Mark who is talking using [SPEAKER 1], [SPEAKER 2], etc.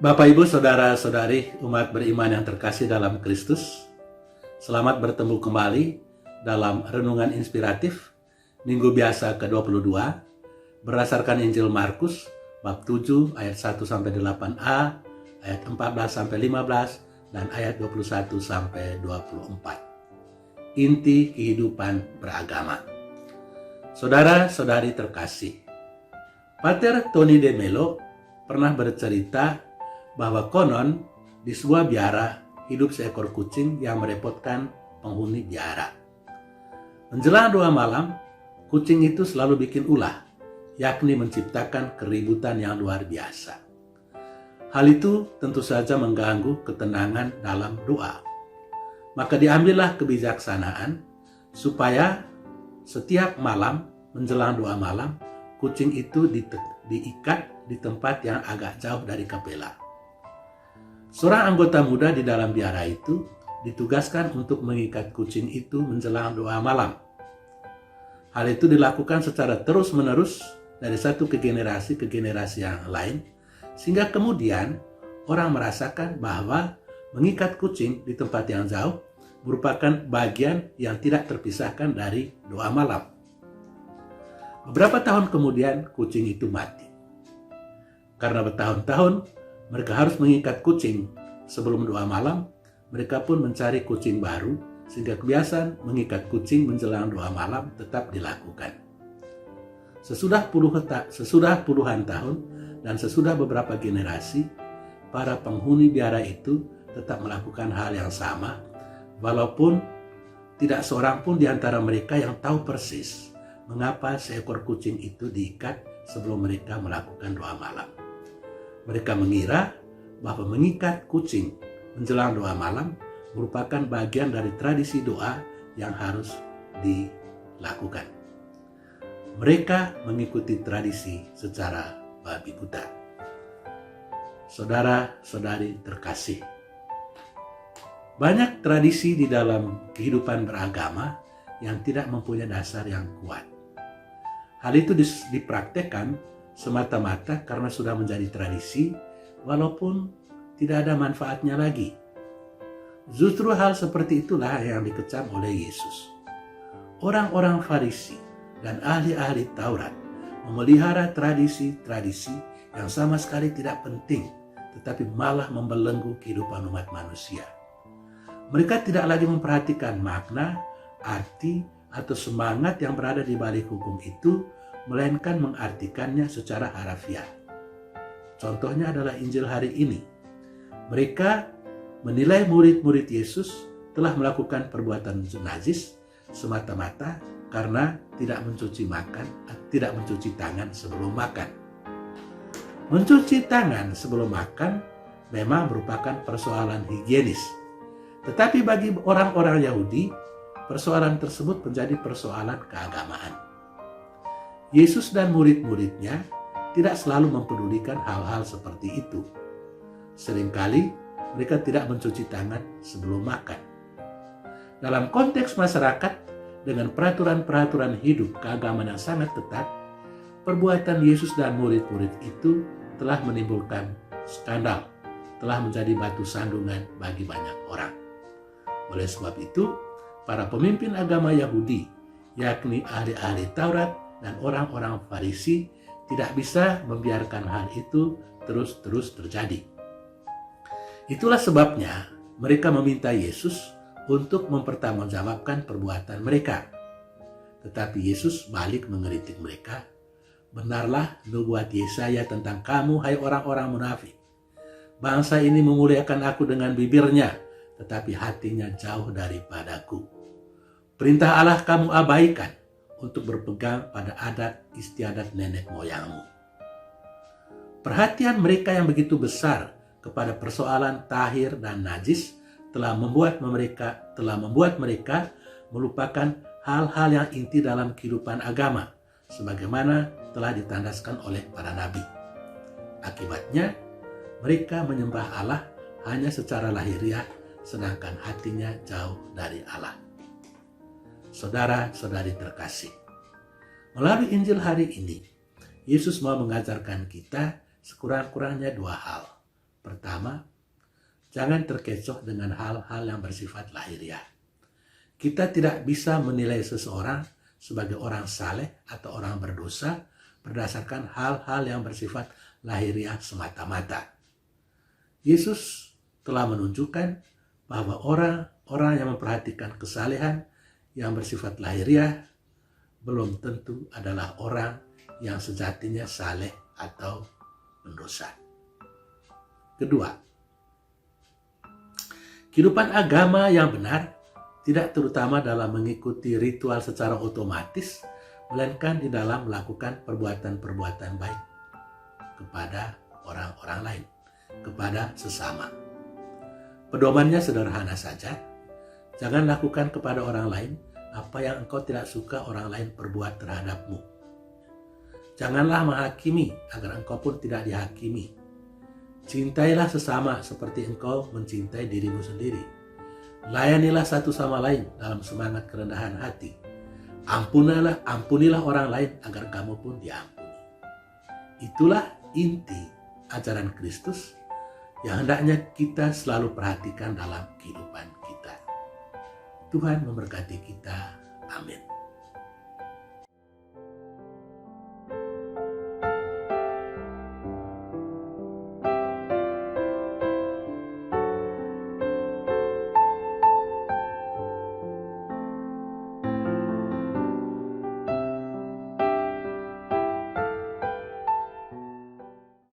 [SPEAKER 1] Bapak, Ibu, Saudara-saudari, umat beriman yang terkasih dalam Kristus, selamat bertemu kembali dalam Renungan Inspiratif Minggu Biasa ke-22 berdasarkan Injil Markus bab 7 ayat 1-8a, ayat 14-15, dan ayat 21-24. Inti kehidupan beragama. Saudara-saudari terkasih, Pater Tony de Mello pernah bercerita bahwa konon di sebuah biara hidup seekor kucing yang merepotkan penghuni biara. Menjelang 2 malam, kucing itu selalu bikin ulah, yakni menciptakan keributan yang luar biasa. Hal itu tentu saja mengganggu ketenangan dalam doa. Maka diambillah kebijaksanaan supaya setiap malam menjelang 2 malam, kucing itu diikat di tempat yang agak jauh dari kapela. Seorang anggota muda di dalam biara itu ditugaskan untuk mengikat kucing itu menjelang 2 malam. Hal itu dilakukan secara terus-menerus dari satu generasi ke generasi yang lain, sehingga kemudian orang merasakan bahwa mengikat kucing di tempat yang jauh merupakan bagian yang tidak terpisahkan dari doa malam. Beberapa tahun kemudian kucing itu mati. Karena bertahun-tahun mereka harus mengikat kucing sebelum 2 malam, mereka pun mencari kucing baru, sehingga kebiasaan mengikat kucing menjelang 2 malam tetap dilakukan. Sesudah puluhan tahun dan sesudah beberapa generasi, para penghuni biara itu tetap melakukan hal yang sama, walaupun tidak seorang pun di antara mereka yang tahu persis mengapa seekor kucing itu diikat sebelum mereka melakukan 2 malam. Mereka mengira bahwa mengikat kucing menjelang 2 malam merupakan bagian dari tradisi doa yang harus dilakukan. Mereka mengikuti tradisi secara babi buta. Saudara-saudari terkasih, banyak tradisi di dalam kehidupan beragama yang tidak mempunyai dasar yang kuat. Hal itu dipraktekkan semata-mata karena sudah menjadi tradisi, walaupun tidak ada manfaatnya lagi. Justru hal seperti itulah yang dikecam oleh Yesus. Orang-orang Farisi dan ahli-ahli Taurat memelihara tradisi-tradisi yang sama sekali tidak penting, tetapi malah membelenggu kehidupan umat manusia. Mereka tidak lagi memperhatikan makna, arti, atau semangat yang berada di balik hukum itu, melainkan mengartikannya secara harafiah. Contohnya adalah Injil hari ini. Mereka menilai murid-murid Yesus telah melakukan perbuatan najis semata-mata karena tidak mencuci tangan sebelum makan. Mencuci tangan sebelum makan memang merupakan persoalan higienis. Tetapi bagi orang-orang Yahudi, persoalan tersebut menjadi persoalan keagamaan. Yesus dan murid-muridnya tidak selalu mempedulikan hal-hal seperti itu. Seringkali mereka tidak mencuci tangan sebelum makan. Dalam konteks masyarakat dengan peraturan-peraturan hidup keagamaan yang sangat ketat, perbuatan Yesus dan murid-murid itu telah menimbulkan skandal, telah menjadi batu sandungan bagi banyak orang. Oleh sebab itu, para pemimpin agama Yahudi, yakni ahli-ahli Taurat dan orang-orang Farisi, tidak bisa membiarkan hal itu terus-terus terjadi. Itulah sebabnya mereka meminta Yesus untuk mempertanggungjawabkan perbuatan mereka. Tetapi Yesus balik mengeritik mereka. Benarlah nubuat Yesaya tentang kamu, hai orang-orang munafik. Bangsa ini memuliakan aku dengan bibirnya, tetapi hatinya jauh daripadaku. Perintah Allah kamu abaikan untuk berpegang pada adat istiadat nenek moyangmu. Perhatian mereka yang begitu besar kepada persoalan tahir dan najis telah membuat mereka melupakan hal-hal yang inti dalam kehidupan agama, sebagaimana telah ditandaskan oleh para nabi. Akibatnya, mereka menyembah Allah hanya secara lahiriah, sedangkan hatinya jauh dari Allah. Saudara-saudari terkasih, melalui Injil hari ini, Yesus mau mengajarkan kita sekurang-kurangnya 2 hal. Pertama, jangan terkecoh dengan hal-hal yang bersifat lahiriah. Kita tidak bisa menilai seseorang sebagai orang saleh atau orang berdosa berdasarkan hal-hal yang bersifat lahiriah semata-mata. Yesus telah menunjukkan bahwa orang-orang yang memperhatikan kesalehan yang bersifat lahiriah belum tentu adalah orang yang sejatinya saleh atau pendosa. Kedua, kehidupan agama yang benar tidak terutama dalam mengikuti ritual secara otomatis, melainkan di dalam melakukan perbuatan-perbuatan baik kepada orang-orang lain, kepada sesama. Pedomannya sederhana saja, jangan lakukan kepada orang lain apa yang engkau tidak suka orang lain perbuat terhadapmu. Janganlah menghakimi agar engkau pun tidak dihakimi. Cintailah sesama seperti engkau mencintai dirimu sendiri. Layanilah satu sama lain dalam semangat kerendahan hati. Ampunilah orang lain agar kamu pun diampuni. Itulah inti ajaran Kristus yang hendaknya kita selalu perhatikan dalam kehidupan kita. Tuhan memberkati kita. Amin.